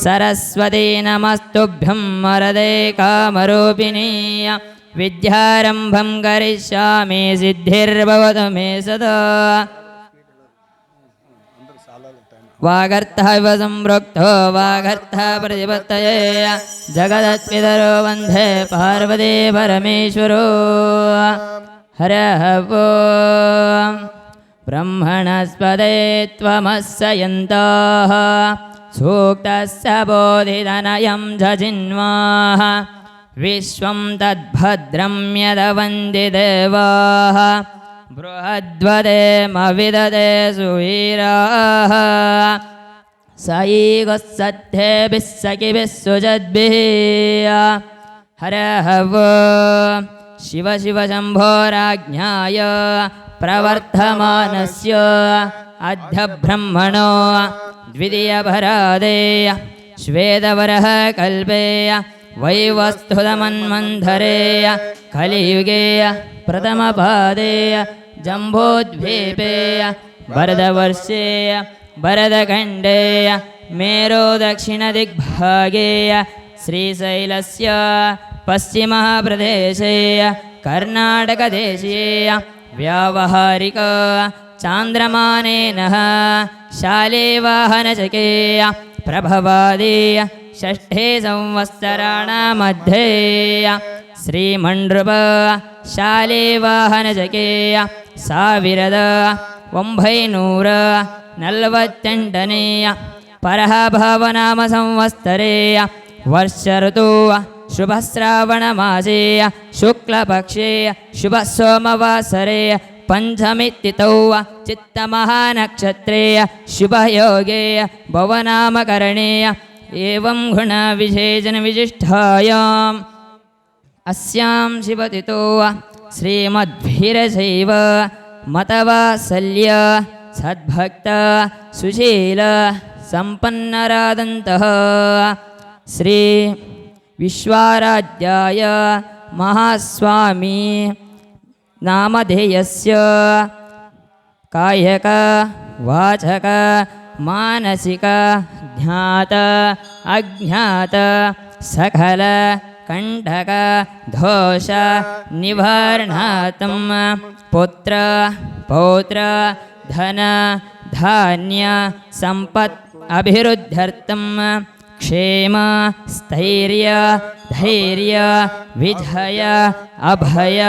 सरस्वती नमस्तुभ्यं वरदे कामरूपिणी विद्यारम्भं करिष्यामि सिद्धिर्भवतु मे सदा वागर्थः इव सम्पृक्तो वागर्थः प्रतिपत्तये जगदत्पितरो वन्दे पार्वती परमेश्वरो हरः ॐ ब्रह्मणस्पदे त्वमस्य यन्ताः सूक्तस्य बोधितनयं जजिन्वाः विश्वं तद्भद्रं यदवन्ति देवाः बृहद्वदेमविदते सुवीराः सयीगस्सद्धेभिः सखिभिः सुजद्भिः हरः ॐ शिव शिव शम्भोराज्ञाय प्रवर्धमानस्य अद्य ब्रह्मणो द्वितीयपरादे श्वेतवरः कल्पे वैवस्तुतमन्वन्धरे कलियुगे प्रथमपादे जम्बोद्वीपे भरतवर्षे भरतखण्डे मेरो दक्षिणदिग्भागे श्रीशैलस्य पश्चिमः प्रदेशे कर्णाटकदेशे व्यावहारिक चान्द्रमानेन शालेवाहनचके प्रभवादे षष्ठे संवत्सराणामध्ये श्रीमण्डृप शालेवाहनचके 1948 परभावनाम संवत्सरे वर्षऋतु शुभश्रावणमासे शुक्लपक्षे शुभसोमवासरे पंचमीतिथौ चित्तमहानक्षत्रे शुभयोगे भवनामकरणे एवं गुणविशेषणविशिष्टायाम् अस्यां शिवतिथौ श्रीमद्वीरशैव मतवात्सल्य सद्भक्त सुशील संपन्नरादन्तः श्री विश्वाराध्याय महास्वामी नामधेयस्य कायक वाचक मानसिक ज्ञात अज्ञात सकल कंटक दोष निवारणार्थं पुत्र पौत्र धन धान्य संपत् अभिवृद्ध्यर्थं क्षेम स्थैर्य धैर्य विजय अभय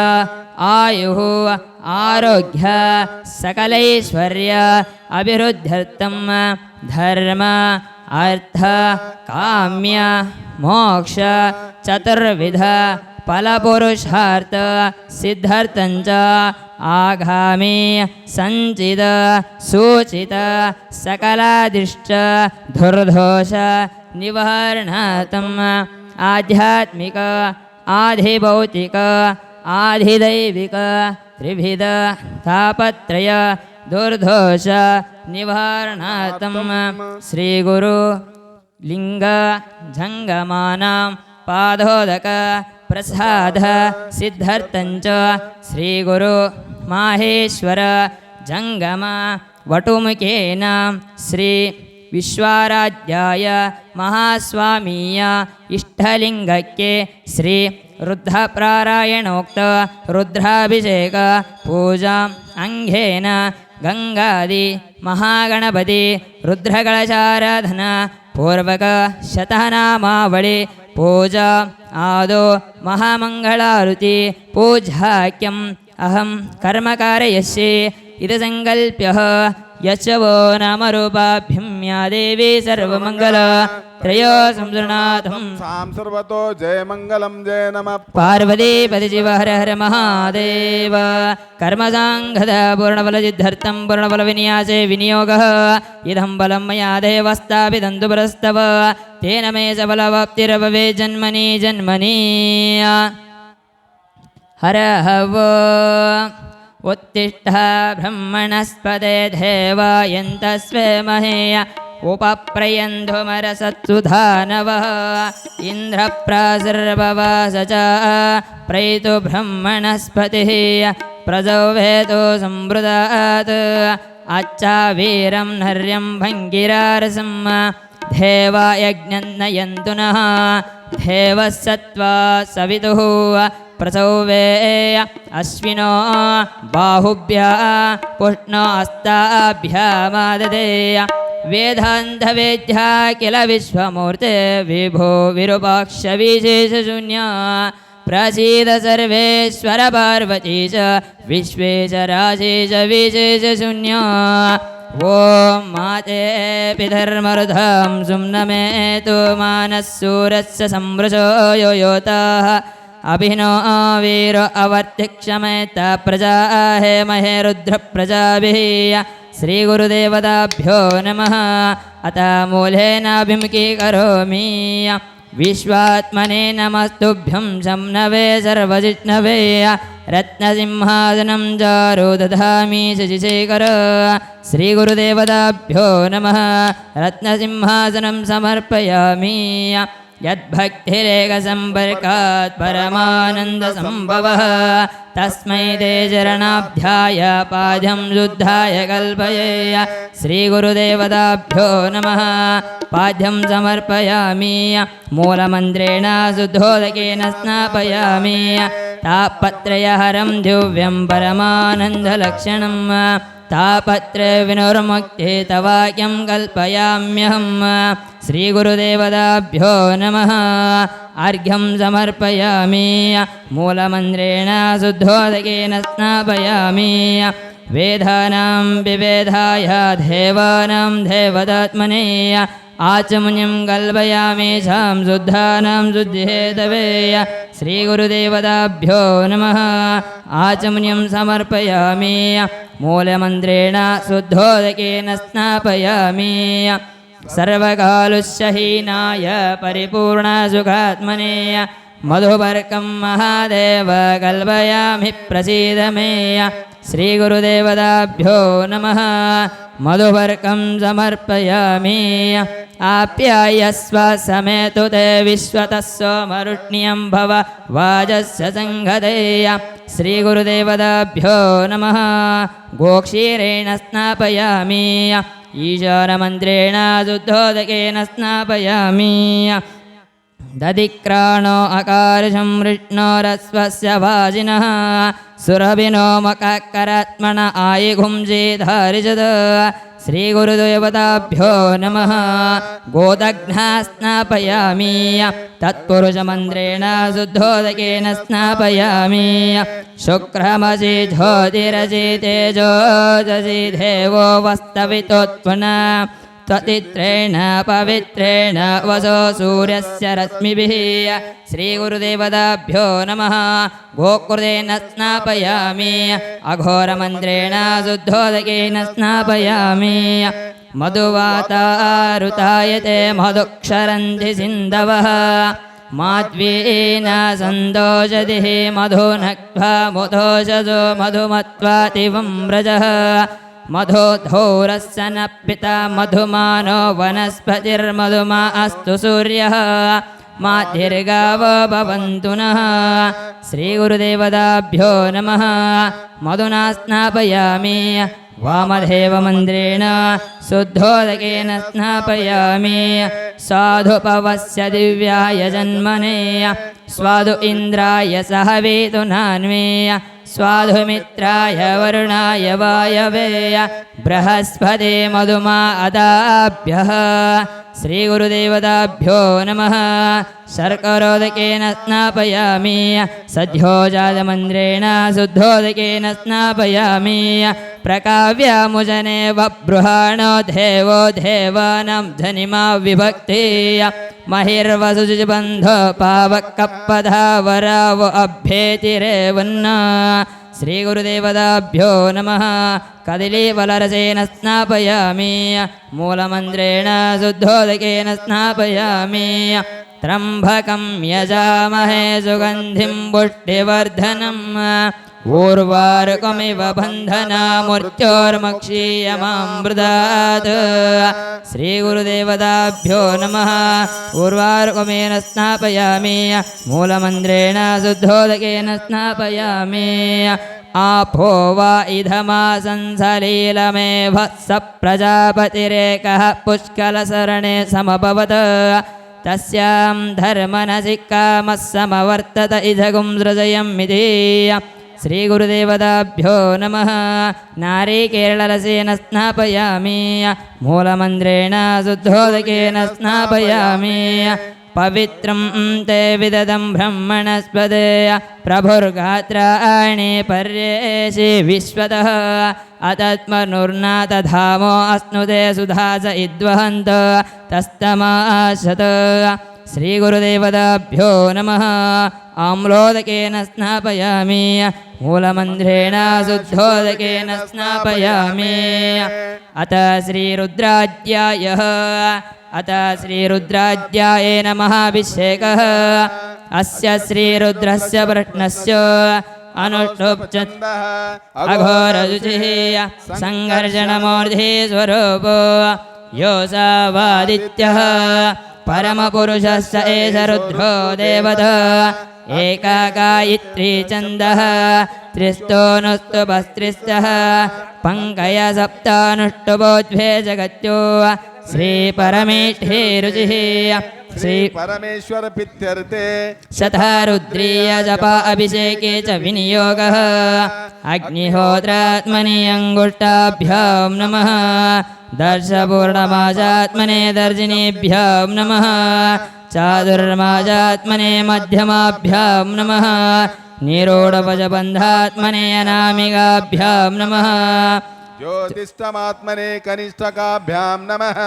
आयुः आरोग्य सकलैश्वर्य अभिवृद्ध्यर्थं धर्म अर्थ काम्य मोक्ष चतुर्विध फलपुरुषार्थ सिद्धार्थञ्च आगामी संचित सूचित सकलादिष्ट दुर्दोष निवारणार्थम् आध्यात्मिक आधिभौतिक आधिदैविक त्रिविध तापत्रय दुर्दोष निवारणार्थं श्रीगुरु लिंग जंगमानां पादोदक प्रसाद सिद्धार्थञ्च श्रीगुरु माहेश्वर जंगम वटुमुखेन श्री विश्वाराध्याय महास्वामीय इष्टलिंगक्के श्री रुद्रप्रारायणोक्त रुद्राभिषेक पूजा अंगेन गंगादि महागणपति रुद्रकलशाराधना पूर्वक शतनामावळि पूजा आदौ महामंगलारुति पूजाख्यम् अहं कर्म कारयिष्ये इति संकल्प्य यच्च वो नामरूपाभ्यं या देवी सर्वमंगल त्रयो संसृणातं सां सर्वतो जय मंगलम जय नमः पार्वती पति शिव हर हर महादेव कर्मसाङ्गद पूर्णबलसिद्ध्यर्थं पूर्णबलविन्यासे विनियोगः इदं बलं मया देवस्तापितं तु परस्तव तेन मे च बलवाप्तिरभवे जन्मनि जन्मनि हरः वो उत्तिष्ठ ब्रह्मणस्पदे देवायन्तस्वे महे उपप्रयन्धुमरसत्सुधानवः इन्द्रप्रासर्ववास च प्रैतु ब्रह्मणस्पतिः प्रजौवेतो संवृदात् अच्छा वीरं नर्यं भङ्गिरारसं देवायज्ञं नयन्तु नः देवः सत्त्वा सवितुः प्रसौवेय अश्विनो बाहुभ्यः पुष्णो हस्ताभ्यामाददेय वेदान्तवेद्या किल विश्वमूर्ते विभो विरूपाक्ष विशेषशून्या प्रसीद सर्वेश्वर पार्वती च विश्वेशराशि च विशेषशून्या ॐ माते पितर्मरुधं सुम्नमेतु मानः सूरस्य संवृशो यो योताः अभिनो वीरो अवर्तिक्षमेत प्रजा हेमहे रुद्रप्रजाभिः श्रीगुरुदेवताभ्यो नमः अत मूलेनाभिमुखीकरोमि विश्वात्मने नमस्तुभ्यं शम्नवे सर्वजिष्णवे रत्नसिंहासनं चारु दधामि शशिशेखर श्रीगुरुदेवताभ्यो नमः रत्नसिंहासनं समर्पयामि यद्भक्तिरेकसम्पर्कात् परमानन्दसम्भवः तस्मै ते चरणाभ्याय पाद्यं शुद्धाय कल्पये श्रीगुरुदेवताभ्यो नमः पाद्यं समर्पयामि मूलमन्त्रेण शुद्धोदकेन स्नापयामि तापत्रयहरं दिव्यं परमानन्दलक्षणं तापत्र विनुर्मुक्ते तवाक्यं कल्पयाम्यहं श्रीगुरुदेवताभ्यो नमः अर्घ्यं समर्पयामि मूलमन्त्रेण शुद्धोदकेन स्नापयामि वेदानां विवेधाय देवानां देवतात्मने आचमनीं कल्पयामि शां शुद्धानां शुद्धिहेतवे श्रीगुरुदेवताभ्यो नमः आचमनीं समर्पयामि मूलमन्त्रेण शुद्धोदकेन स्नापयामि सर्वकालुष्यहीनाय परिपूर्णसुखात्मने मधुपर्कं महादेव कल्पयामि प्रसीद मे श्रीगुरुदेवताभ्यो नमः मधुपर्कं समर्पयामि आप्यायस्व समेतु ते विश्वतः सोमरुष्ण्यं भव वाजस्य सङ्गतेय श्रीगुरुदेवताभ्यो नमः गोक्षीरेण स्नापयामि ईशानमन्त्रेण शुद्धोदकेन स्नापयामि दधिक्राणो अकारशं वृष्णो रस्वस्य वाजिनः सुरभिनो मकाकरात्मन आयिघुंजेधारिजद श्रीगुरुदेवताभ्यो नमः गोदघ्ना स्नापयामि तत्पुरुषमन्त्रेण शुद्धोदकेन स्नापयामि शुक्रमसि ज्योतिरसि तेजोजसि देवो वस्तवितोत्पुना त्वतित्रेण पवित्रेण वसो सूर्यस्य रश्मिभिः श्रीगुरुदेवताभ्यो नमः गोकृतेन स्नापयामि अघोरमन्त्रेण शुद्धोदकेन स्नापयामि मधुवातारुतायते मधुक्षरन्ति सिन्धवः माध्वीन सन्दोषधिः मधुनक्त्वा मुदोषजो मधुमत्वातिवं व्रजः मधोधौरस्य न पिता मधुमानो वनस्पतिर्मधुमा अस्तु सूर्यः माधिर्गावो भवन्तु नः श्रीगुरुदेवताभ्यो नमः मधुना स्नापयामि वामदेवमन्त्रेण शुद्धोदकेन स्नापयामि साधुपवस्य दिव्याय जन्मने स्वादु इन्द्राय सह वेतुनान्वे स्वाधुमित्राय वरुणाय वायवे बृहस्पते मधुमा अदाभ्यः श्रीगुरुदेवताभ्यो नमः शर्करोदकेन स्नापयामि सद्योजातमन्त्रेण शुद्धोदकेन स्नापयामि प्रकाव्यामुजने वबृहाणो देवो देवानां धनिमा विभक्तेय महिर्वसुजिबन्धो पावकपधावरावो अभ्येतिरेवन्न श्रीगुरुदेवताभ्यो नमः कदलीफलरसेन स्नापयामि मूलमन्त्रेण शुद्धोदकेन स्नापयामि त्र्यम्बकं यजामहे सुगन्धिं पुष्टिवर्धनम् ऊर्वारुकमिव बन्धनामूर्त्योर्मक्षीयमामृतात् श्रीगुरुदेवताभ्यो नमः ऊर्वारुकमेन स्नापयामि मूलमन्त्रेण शुद्धोदकेन स्नापयामि आपो वा इदमासंसलीलमेव स प्रजापतिरेकः पुष्कलसरणे समभवत् तस्यां धर्मनसि कामः समवर्तत इदगुं सृजयमिति श्रीगुरुदेवताभ्यो नमः नारिकेलरसेन स्नापयामि मूलमन्त्रेण शुद्धोदकेन स्नापयामि पवित्रं ते विददं ब्रह्मणस्पदे प्रभुर्गात्राणि पर्येषि विश्वतः अतत्मनुर्नाथधामो अश्नुते सुधा च इद्वहन्त तस्तमाशत श्रीगुरुदेवताभ्यो नमः आम्लोदकेन स्नापयामि मूलमन्त्रेण शुद्धोदकेन स्नापयामि अत श्रीरुद्राध्यायः अत श्रीरुद्राध्यायेन महाभिषेकः अस्य श्रीरुद्रस्य प्रश्नस्य अनुष्टुप् अघोररुचिः सङ्घर्षणमूर्धि स्वरूपो योऽसावादित्यः परमपुरुषस्य एष रुद्रो देवता एकागायत्री छन्दः त्रिस्तोनुस्तुभस्त्रिस्तः पङ्कय सप्तानुष्टुभोद्भे जगत्यो श्रीपरमेष्ठी रुचिः श्री परमेश्वर पित्यर्थे शतः रुद्रीय जपा अभिषेके च विनियोगः अग्निहोत्रात्मनि अंगुष्ठाभ्यां नमः दर्शपूर्णमासात्मने दर्जिनीभ्यां नमः चातुर्मासात्मने मध्यमाभ्यां नमः निरोढपजबन्धात्मने अनामिकाभ्यां नमः ज्योतिष्ठमात्मने कनिष्ठकाभ्यां नमः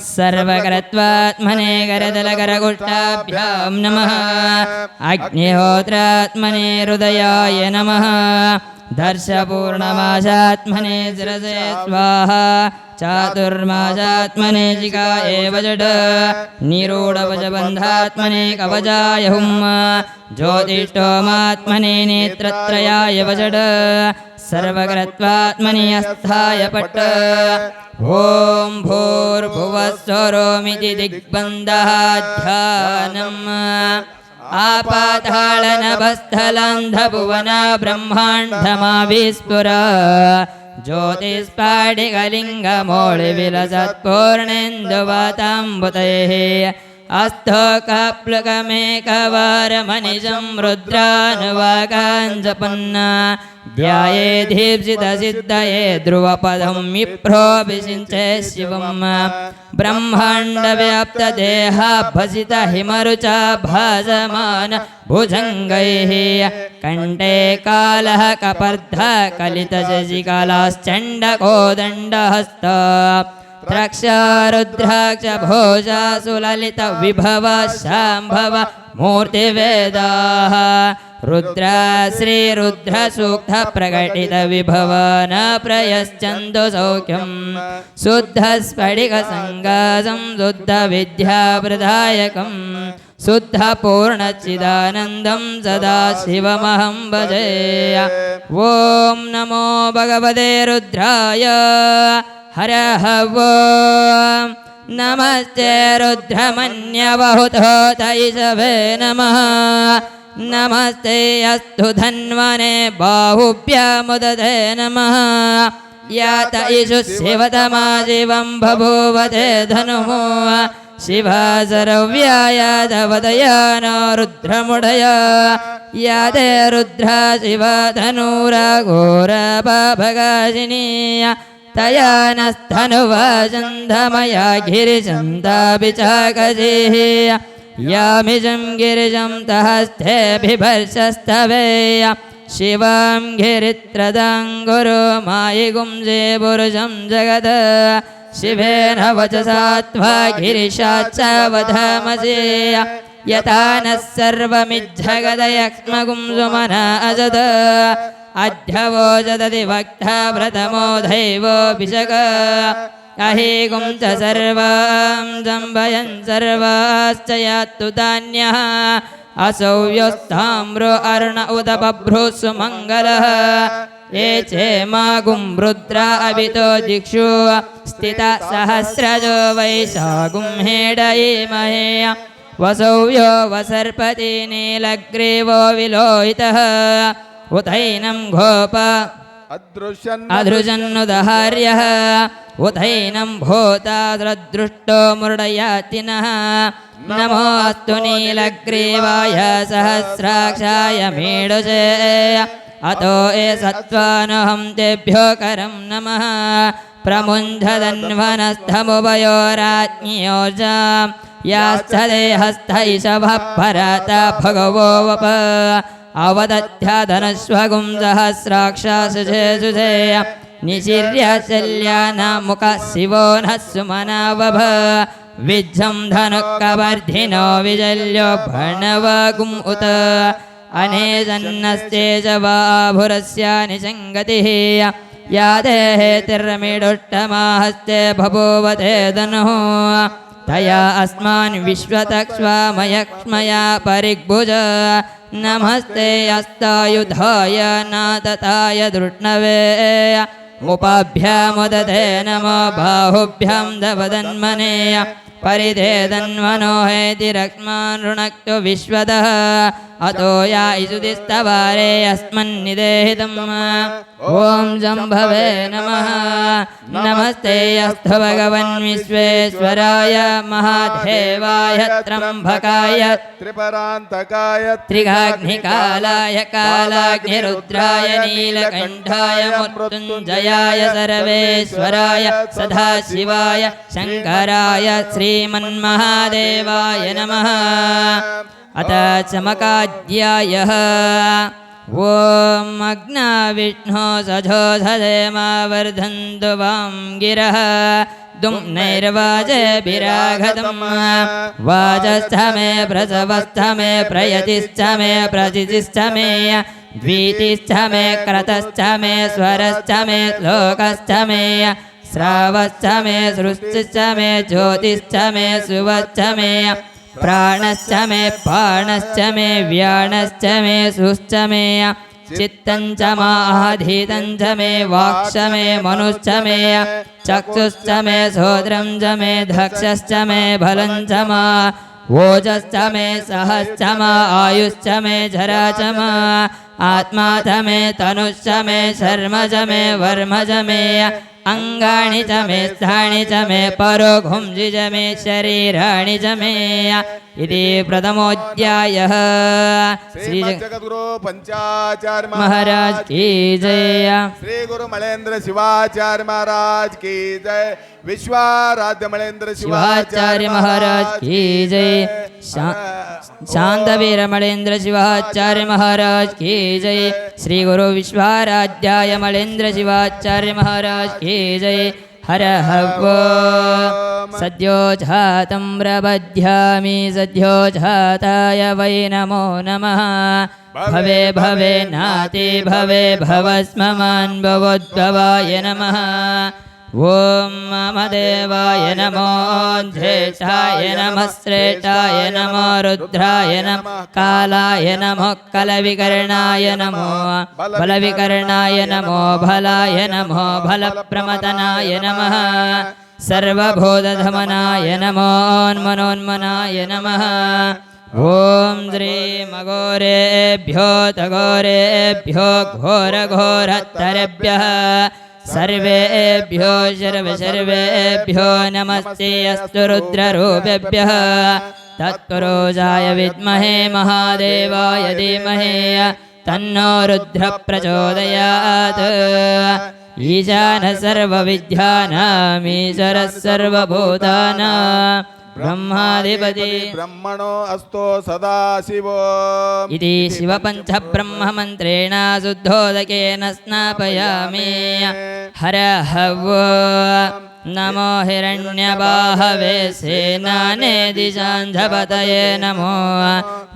सर्वकरत्वात्मने करदलकरकुष्ठाभ्यां नमः अग्निहोत्रात्मने हृदयाय नमः दर्शपूर्णमासात्मने शिरसे स्वाहा चातुर्मासात्मने जिकाये वजड निरूढवजबन्धात्मने कवचाय हुं ज्योतिष्ठोमात्मने नेत्रत्रयाय वजड सर्वकरत्वात्मनि अस्थाय पट्ट ॐ भूर्भुवस्वरोमिति दिग्बन्धः ध्यानम् आपातालनभस्थलान्धभुवन ब्रह्माण्डमाविस्फुर ज्योतिस्फाटिकलिङ्गमौळिविलसत्पूर्णेन्दुवताम्बुतैः अस्थोकप्लुकमेकवारमनिशं रुद्रानुवाकाञ्जपन्न ध्याये दीप्सितसिद्धये ध्रुवपदं विप्रोऽभिषिञ्चे शिवम् ब्रह्माण्डव्याप्तदेहाभसितहिमरुचा भासमान भुजङ्गैः कण्ठे कालः कपर्धः कलितशशिकलाश्चण्डकोदण्डहस्त द्रक्षारुद्राक्ष भोजा सुललित विभव शाम्भव मूर्तिवेदाः रुद्र श्रीरुद्र सूक्त प्रकटित विभवन प्रयश्चन्दु सौख्यं शुद्ध स्फटिक संगासं शुद्ध विद्याप्रदायकं शुद्ध पूर्णचिदानन्दं सदा शिवमहं भजे ॐ नमो भगवते रुद्राय हरः ॐ नमस्ते रुद्रमन्यवहुतो तैषवे नमः नमस्ते अस्तु धन्वने बाहुभ्यामुदते नमः यात इषु शिवतमा शिवं बभूवते धनुः शिवासरव्यायादवदयानो रुद्रमुडय याते रुद्रा शिवधनुराघोरपाभगाशिनी तया नस्तनुवाचन्दमया गिरिचन्दाभिचाकजिः यामिजं गिरिजं तहस्ते बिभर्षस्तवेय शिवां गिरित्रदां गुरु मायि गुंजे पुरुषं जगत् शिवेन वचसा त्वा गिरिशाच्च वधामसि यथा नः सर्वमिज्जगदयक्ष्मगुं सुमना अजद अध्यवो जदति वक्ता प्रथमो दैवोऽभिषक अहीगुं च सर्वां जम्बयन् सर्वाश्च यात्तु तान्यः असौ योस्ताम्रो अरुण उत बभ्रुः मङ्गलः ये चेमागुं रुद्रा अभितो दिक्षु स्थिता सहस्रजो वैशागुं हेडयेमहे वसौ यो वसर्पति नीलग्रीवो विलोहितः उतैनं गोप अधृजन्नुदहार्यः उतैनं भूताद्रदृष्टो मुरडयातिनः नमोऽस्तु नीलग्रीवाय सहस्राक्षाय मीडुषे अतो ये सत्त्वानहं तेभ्यो करं नमः प्रमुञ्चदन्वनस्थमुभयोराज्ञियोजा याश्च देहस्थैषभः परता भगवो वप अवदध्याधनश्वगुं सहस्राक्षाशुषे निशिर्य शल्यानामुखः शिवो नः सुमनावभ विज्झं धनुक्कवर्धिनो विजल्यो भर्णवगुम् उत अनेजन्नस्ते च वाभुरस्य निसङ्गतिः या देहेतिर्मिडुष्टमाहस्ते बभूवते धनुः तया अस्मान् विश्वतक्ष्वामयक्ष्मया परिग्भुज नमस्ते अस्तायुधाय नातताय दृष्णवे मुपाभ्यामुदते नमो बाहुभ्यां दवदन्मने परिधे दन्वनो हेति रक्ष्मान् ऋणक्तु विश्वतः अतो या इषुदिस्तवारे अस्मन्निदेहितम् ॐ जम्भवे नमः नमस्ते अस्तु भगवन् विश्वेश्वराय महादेवाय त्र्यम्बकाय त्रिपरान्तकाय त्रिगाग्निकालाय कालाग्निरुद्राय नीलकण्ठाय मृत्युञ्जयाय सर्वेश्वराय सदाशिवाय शङ्कराय श्रीमन्महादेवाय नमः अथ चमकाद्यायः ॐ अग्ना विष्णो सजोधदेमा वर्धन्तु वां गिरः दुम्नैर्वाजभिराघतं वाजस्थ मे प्रसवस्थ मे प्रयतिश्च मे प्रचितिश्च मे द्वीतिश्च मे क्रतश्च मे स्वरश्च मे श्लोकश्च मे श्रावश्च मे सृष्टिश्च मे ज्योतिश्च मे सुवश्च मे प्राणश्च मे पाणश्च मे व्याणश्च मे सुश्च मे चित्तं च माधीतं च मे वाक्ष मे मनुश्च मे चक्षुश्च मे श्रोत्रं च मे धक्षश्च मे बलं च मा ओजश्च मे सहश्च मा आयुश्च मे जरा च मा आत्मा च मे तनुश्च मे शर्म च मे वर्म च मे अंगाणि च मे स्थाणि च मे परोघुंसि च मे शरीराणि च मे इति प्रथमोऽध्यायः। श्री जगद्गुरु पंचाचार्य महाराज की जय। श्री गुरु मलेन्द्र शिवाचार्य महाराज की जय। विश्वाराध्य मलेन्द्र शिवाचार्य महाराज की जय। शांतवीर मलेन्द्र शिवाचार्य महाराज की जय। श्री गुरु विश्वाराध्याय मलेन्द्र शिवाचार्य महाराज की जय। हर हवो सद्यो जातं प्रबध्यामि सद्यो जाताय वै नमो नमः। भवे भवे नाति भवे भवस्ममान् भवोद्भवाय नमः। ॐ मम देवाय नमो ज्येष्ठाय नमः श्रेष्ठाय नमो रुद्राय नमः कालाय नमो कलविकर्णाय नमो बलविकर्णाय नमो भलाय नमो भलप्रमतनाय नमः। सर्वभूतधमनाय नमो मनोन्मनाय नमः। ॐ श्रीमघोरेभ्यो तघोरेभ्यो घोरघोरतरेभ्यः सर्वेभ्यो सर्वेभ्यो नमस्ते अस्तु रुद्ररूपेभ्यः। तत्पुरुषाय विद्महे महादेवाय धीमहि तन्नो रुद्र प्रचोदयात्। ईशानः सर्वविद्यानाम् ईश्वरः सर्वभूतानां ब्रह्माधिपति ब्रह्मणो अस्तो सदा शिवो इति शिवपञ्चब्रह्ममन्त्रेण शुद्धोदकेन स्नापयामि। हर हवो नमो हिरण्यबाहवे सेनाने दिशाञ्झपतये नमो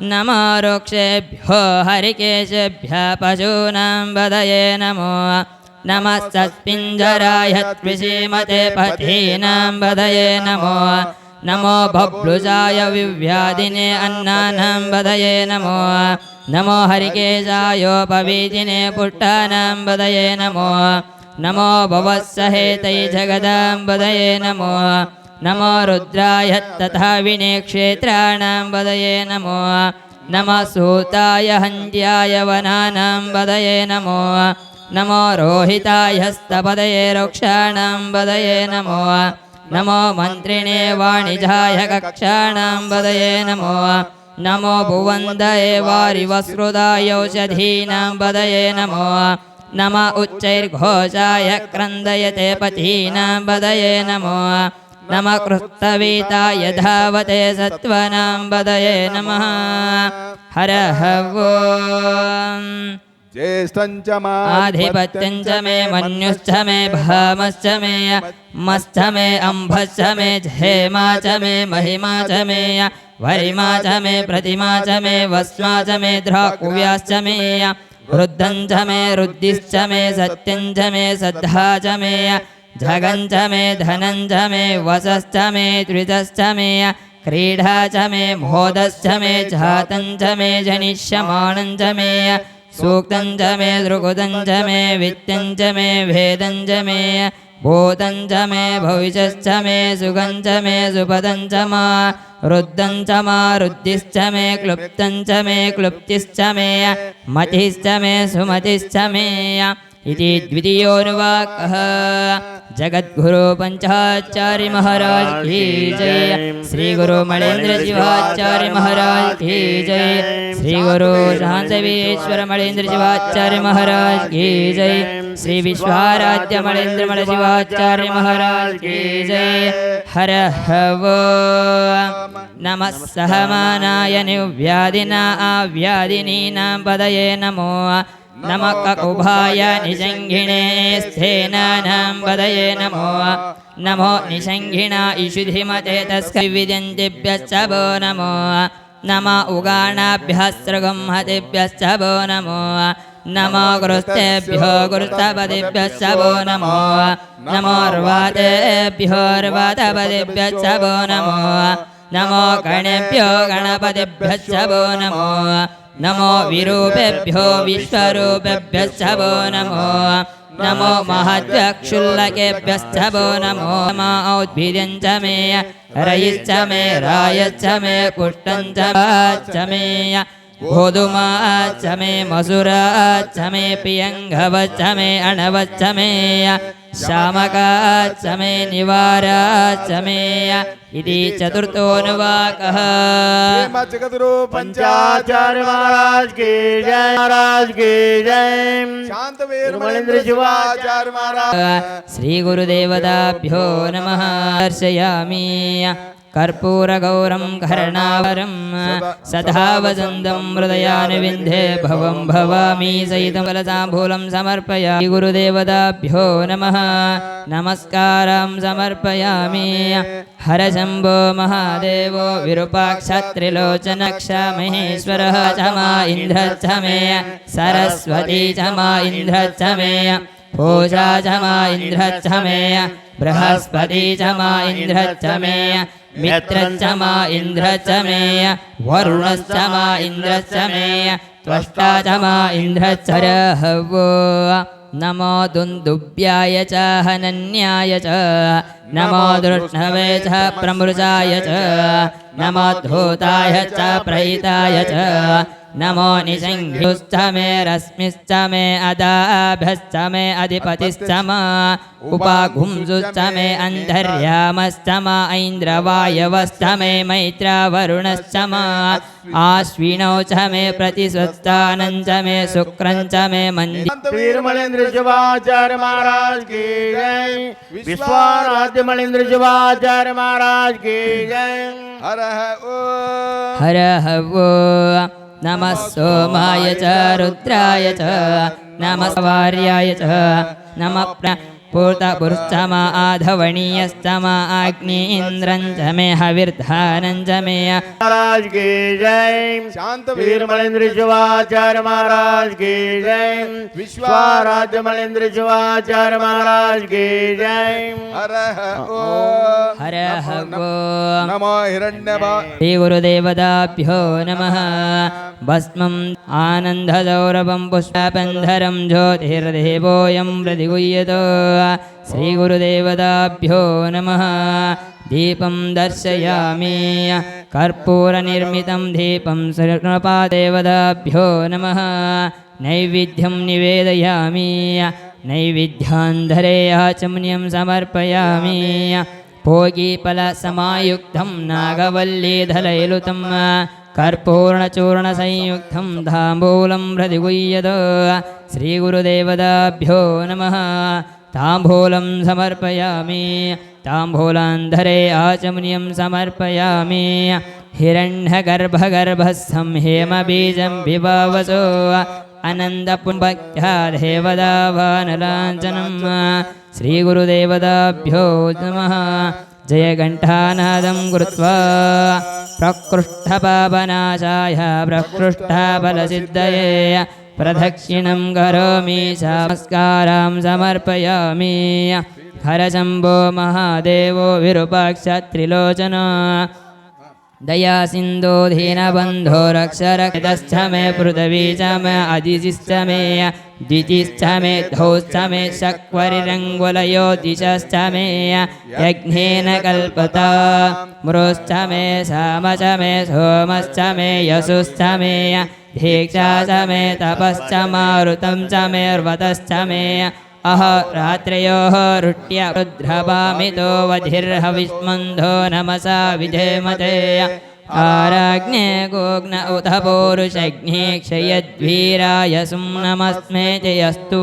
नमो रोक्षेभ्यो हरिकेशेभ्यः पशूनां वधये नमो नमः सत्पिञ्जराय त्रिशीमते पथीनां वधये नमो नमो बभ्रुजाय विव्याधिने अन्नानां वधये नमो नमो हरिकेशायोपवीतिने पुट्टानां वधये नमो नमो भवत्सहेतै जगदां वधये नमो नमो रुद्राय तथा विने क्षेत्राणां वधये नमो नमः सूताय हन्त्याय वनानां पदये नमो नमो रोहिताय स्तपदये रोक्षाणां पदये नमो नमो मन्त्रिणे वाणिजाय कक्षाणां पदये नमो नमो भुवन्दये वारिवस्रुताय औषधीनां पदये नमो नम उच्चैर्घोषाय क्रन्दयते पतीनां पदये नमो नम कृत्तवीताय धावते सत्त्वानां पदये नमः हरः ॐ ज्येष्ठं च आधिपत्यं च मे मन्युश्च मे भामश्च मे मश्च मे अम्भश्च मे झेमा च मे महिमा च मे वरिमा च मे प्रतिमा च मे वस्मा च मे द्राकुव्याश्च मे रुद्धं च मे रुद्धिश्च मे सत्यं च मे सद्धा च मे जगं च मे धनं च मे वसश्च मे त्रितश्च मे क्रीडा च मे मोदश्च मे जातं च मे जनिष्यमाणं च मे सूक्तं च मे द्रुकुदं च मे वित्तं च मे भेदं च मे भूतं च मे भविष्यश्च मे सुगं च मे सुपदं च मा रुद्धं च मा रुद्धिश्च मे क्लुप्तं च मे क्लुप्तिश्च मे मतिश्च मे सुमतिश्च मे इति द्वितीयोऽनुवाकः जगद्गुरु पंचाचार्य महाराज की जय श्री गुरु मणेन्द्र शिवाचार्य महाराज की जय श्री गुरु शांतवीश्वर मणेन्द्र शिवाचार्य महाराज की जय श्री विश्वाराध्य मणेन्द्र मण शिवाचार्य महाराज की जय हर वो नमः सहमानाय निर्व्याधिना आव्याधिनीनां पदये नमो नमः ककुभाय निषङ्गिणे स्थेनानां पदये नमो नमो निषङ्गिणा इषुधिमते तस्कै विद्यन्तेभ्यश्च वो नमो नमो उगाणाभ्यः सृगंहतेभ्यश्च वो नमो नमो गुरुस्तेभ्यो गुरुस्तपदेभ्यश्च वो नमो नमोर्वातेभ्यो अर्वातपदेभ्यश्च वो नमो नमो गणेभ्यो गणपतिभ्यश्च वो नमो नमो विरूपेभ्यो विश्वरूपेभ्यश्च वो नमो नमो महद्व्यक्षुल्लकेभ्यश्च वो नमो नमो औद्भिद्यं च मे रयिश्च मे रायश्च मे पुष्टं च मे गोधुमाच्च मे मसुराच्च मे पियङ्गवच्च मे अणवच्च मे शामकाच्च मे निवाराच्च मे इति चतुर्थोऽनुवाकः जगद्गुरु पंचाचार्य महाराज की जय शांतवीर मणेन्द्र शिवाचार्य महाराज श्री गुरुदेवताभ्यो नमः दर्शयामि कर्पूरगौरं कर्णावरं सदा वसन्तं हृदयानुविन्धे भवं भवामि सहितं कलशाम्बूलं समर्पयामि गुरुदेवताभ्यो नमः नमस्कारं समर्पयामि हर शम्भो महादेवो विरूपाक्षत्रिलोचनक्ष महेश्वरः च मा इन्द्रश्च मे सरस्वती च मा इन्द्रश्च मे पूजा च मा इन्द्रश्च मे बृहस्पति च मा इन्द्रश्च मे मित्रश्च मा इन्द्रश्च मे वरुणश्च मा इन्द्रश्च मे त्वष्टा च मा इन्द्रश्च वो नमो दुन्दुभ्याय च हनन्याय च नमो दृष्णवे च प्रमृजाय च नमो धूताय च प्रहिताय च नमो निषङ्घ्युश्च मे रश्मिश्च मे अदाभ्यश्च मे अधिपतिश्च मा उपाघुंसुश्च मे अन्तर्यामश्च मा ऐन्द्रवायवश्च मे मैत्रावरुणश्च मा आश्विनौ च मे प्रतिस्वत्तानं च मे शुक्रं च मे वीर मणेन्द्र शिवाचार्य महाराज की जय विश्वाराध्य मणेन्द्र शिवाचार्य महाराज की जय हर वो नमः सोमाय च रुद्राय च नमः वार्याय च नमः पूर्तपुरुश्च मा आधवणीयश्च मा अग्नि इन्द्रं च मे हविर्धानं च मे महाराज की जय शांतवीर मणेन्द्र शिवाचार्य महाराज की जय विश्वाराध्य मणेन्द्र शिवाचार्य महाराज की जय हर वो नमो हिरण्यभा श्री गुरुदेवताभ्यो नमः भस्मम् आनन्दसौरभं पुष्पबन्धरं ज्योतिर्देवोऽयं प्रतिगुह्यतो श्री गुरुदेवताभ्यो नमः दीपं दर्शयामि कर्पूरनिर्मितं दीपं सर्वपादेवताभ्यो नमः नैवेद्यं निवेदयामि नैवेद्यान्धरे आचमनीयं समर्पयामि भोगीफलसमायुक्तं नागवल्लीधलैलुतं कर्पूर्णचूर्णसंयुक्तं ताम्बूलं प्रतिगुह्यत श्रीगुरुदेवताभ्यो नमः ताम्बूलं समर्पयामि ताम्बूलान्धरे आचमनीयं समर्पयामि हिरण्यगर्भगर्भस्थं हेमबीजं विभावसो अनन्दपुण्भक्त्या देवदावानलाञ्चनं श्रीगुरुदेवताभ्यो नमः जयघण्टानादं कृत्वा प्रकृष्टपापनाशाय प्रकृष्टफलसिद्धये प्रदक्षिणं करोमि नमस्कारां समर्पयामि हरशम्भो महादेवो विरूपाक्षत्रिलोचनो दया सिन्धो दीनबन्धो रक्षरक्षितश्च मे पृथिवी च मे अदितिश्च मे द्वितिश्च मे धौश्च मे शक्वरिरङ्गुलयो दिशश्च मे यज्ञेन कल्पता मृश्च मे साम च मे सोमश्च मे यशुश्च मे दीक्षा च मे तपश्च मारुतं च मे व्रतश्च मे अहरात्रयोः रुट्य रुद्रभामितो वधिर्हविष्मन्धो नमसा विधेमते आराग्ने गोग्न उत पौरुषज्ञे क्षयद्वीराय सुम्नमस्मे जयस्तु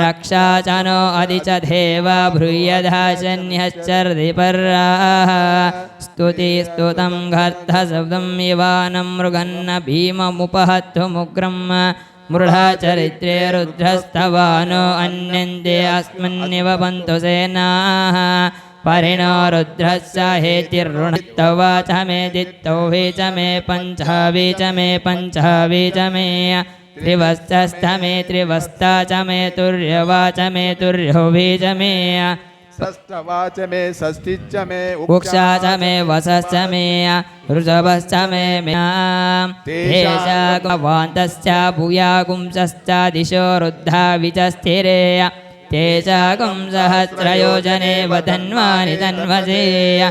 रक्षा च नो अधि च देव भ्रूयधाशन्यश्चर्दिपर्राः स्तुतिस्तुतं घर्तशब्दं इवानं मृगन्न भीममुपहत्तुमुग्रम् मृढाचरित्रे रुद्रस्तवानो अन्यन्ते अस्मिन्निव पन्तु सेनाः परिणो रुद्रस्य हेतिर्ऋणत्तवा च मे दित्तौहि च मे पञ्चावी च मे पञ्चावी च मे त्रिवस्तस्थ मे त्रिवस्ता च मे तुर्यवा च मे तुर्योभी च मे षष्ठवाच मे षष्ठिश्च मे उक्षा च मे वसश्च मे ऋषभश्च मे तेषागवान्तश्च भूयागुंसश्च दिशो रुद्धा विचस्थिरे तेषागुं सहस्रयोजने वधन्वानि तन्वसेय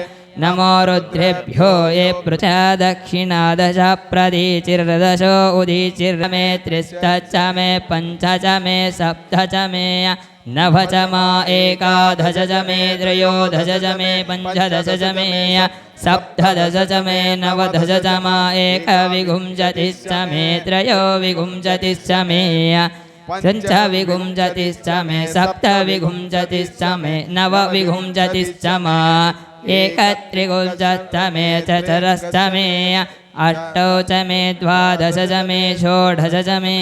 नमो रुद्रेभ्यो ये पृथा दक्षिणादश प्रदीचिर्दशो उदीचिर्मे त्रिस्तच्च मे पञ्च च मे सप्त च मे नभ च मा एकादश च मे त्रयोदश च मे पञ्चदश च मे सप्तदश च मे नवदश च मा एकविगुंशतिश्च मे त्रयोविगुंशतिश्च मे पञ्चविगुंशतिश्च मे सप्तविगुंशतिश्च मे नवविगुंशतिश्च मा एकत्रिगुंशश्च मे चतुरश्च मे अष्टौ च मे द्वादश च मे षोडश च मे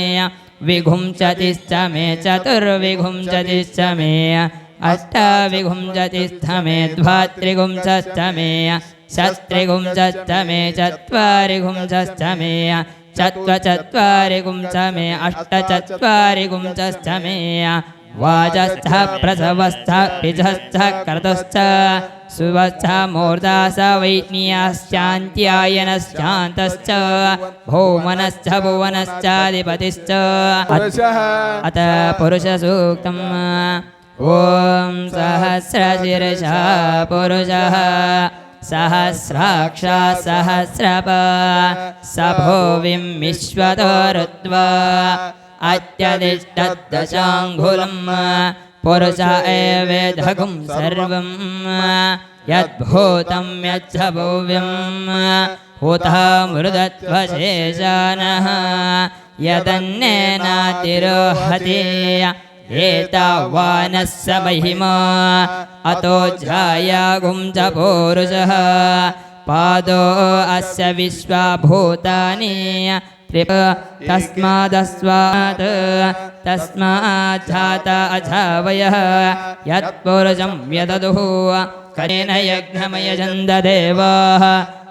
विगुंशतिश्च मे चतुर्विगुंशतिश्च मे अष्टाविगुंशतिश्च मे द्वात्रिगुंशश्च मे षट्त्रिगुंशश्च मे चत्वारिगुंशश्च मे चत्वारिगुंश मे अष्टचत्वारिगुंशश्च मे वाजस्थ प्रसवस्थ पिजश्च क्रतुश्च सुवस्थ मूर्धास वैज्ञ्याश्चान्त्यायनश्चान्तश्च भौमनश्च भुवनश्चाधिपतिश्च अत पुरुषसूक्तम् ॐ सहस्रशीर्षः पुरुषः सहस्राक्षा सहस्रपा स भुविं विश्वतो रुत्वा अत्यधिष्ठद्दशाङ्गुलं पुरुष एवेदघुं सर्वं यद्भूतं यच्च भव्यं हुतः मृदत्वशेषानः यदन्नेनातिरोहति एतावानस्य महिमा अतो जायागुं च पौरुषः पादो अस्य विश्वभूतानि तस्मात् जाता अजावयः यत्पुरुषं यददुः करेण यज्ञमयजन्त देवाः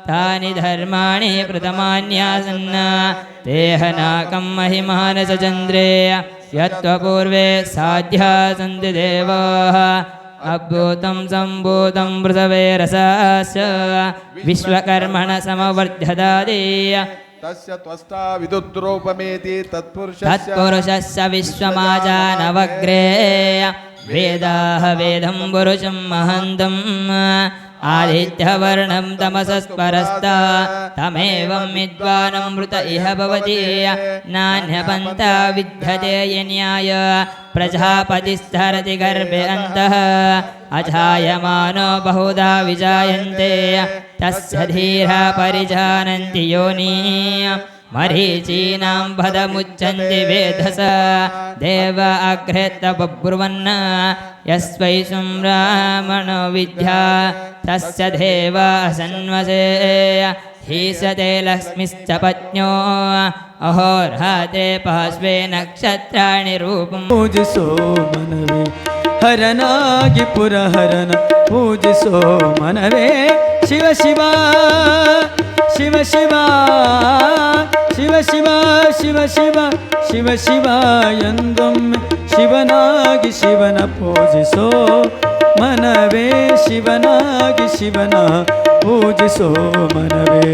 तानि धर्माणि प्रथमान्यासन् तेहनाकं महिमान च चन्द्रे यत्त्वपूर्वे साध्या सन्ति देवाः अभूतं सम्भूतं पृथवे रसास्य विश्वकर्मण समवर्ध्यदादेय तस्य त्वष्टा विदुद्रोपमेति तत्पुरुषस्य विश्वमाजानवग्रे वेदाः वेदं पुरुषं महन्तम् आदित्यवर्णं तमसस्परस्ता तमेवं विद्वानमृत इह भवति नान्यपन्था विद्यते यन्याय प्रजापतिस्तरति गर्भे अन्तः अजायमानो बहुधा विजायन्ते तस्य धीरा परिजानन्ति योनि मरीचीनां पदमुच्यन्ति वेधस देव अग्रे तब्रुवन् यस्वै सुम्रामणो विद्या तस्य देव असन्वसे हीसते लक्ष्मीश्च पत्न्यो अहोरात्रे पार्श्वे नक्षत्राणि रूपं पूजिसो मनवे हरनाಗಿ ಪುರಹರನ ಪೂಜಿಸೋ ಮನವೇ ಶಿವ ಶಿವ ಶಿವ ಶಿವ ಶಿವ ಶಿವ ಶಿವ ಶಿವ ಶಿವ ಶಿವ ಎಂದೊಮ್ಮೆ ಶಿವನಾಗಿ ಶಿವನ ಪೂಜಿಸೋ ಮನವೇ ಶಿವನಾಗಿ ಶಿವನ ಪೂಜಿಸೋ ಮನವೇ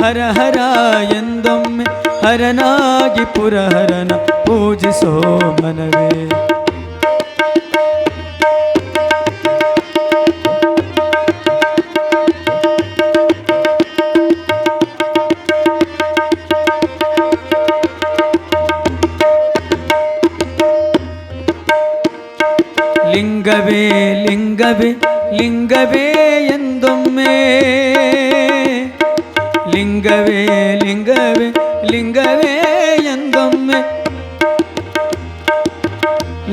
ಹರ ಹರ ಎಂದೊಮ್ಮೆ ಹರನಾಗಿ ಪುರಹರನ ಪೂಜಿಸೋ ಮನವೇ ಲಿಂಗವೇ ಲಿಂಗವೇ ಲಿಂಗವೇ ಎಂದೊಮ್ಮೆ ಲಿಂಗವೇ ಲಿಂಗವೇ ಲಿಂಗವೇ ಎಂದೊಮ್ಮೆ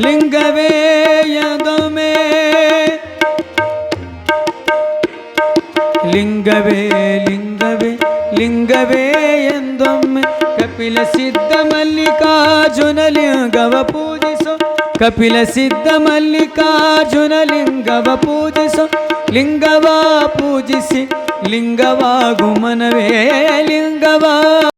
ಲಿಂಗವೇ ಎಂದೊಮ್ಮೆ ಲಿಂಗವೇ ಲಿಂಗವೇ ಲಿಂಗವೇ ಎಂದೊಮ್ಮೆ ಕಪಿಲ ಸಿದ್ಧ ಮಲ್ಲಿಕಾರ್ಜುನ ಲಿಂಗವ ಪೂಜಿಸೋ ಕಪಿಲ ಸಿದ್ಧ ಮಲ್ಲಿಕಾರ್ಜುನ ಲಿಂಗವ ಪೂಜಿಸೋ ಲಿಂಗವ ಪೂಜಿಸಿ ಲಿಂಗವಾಗು ಮನವೇ ಲಿಂಗವ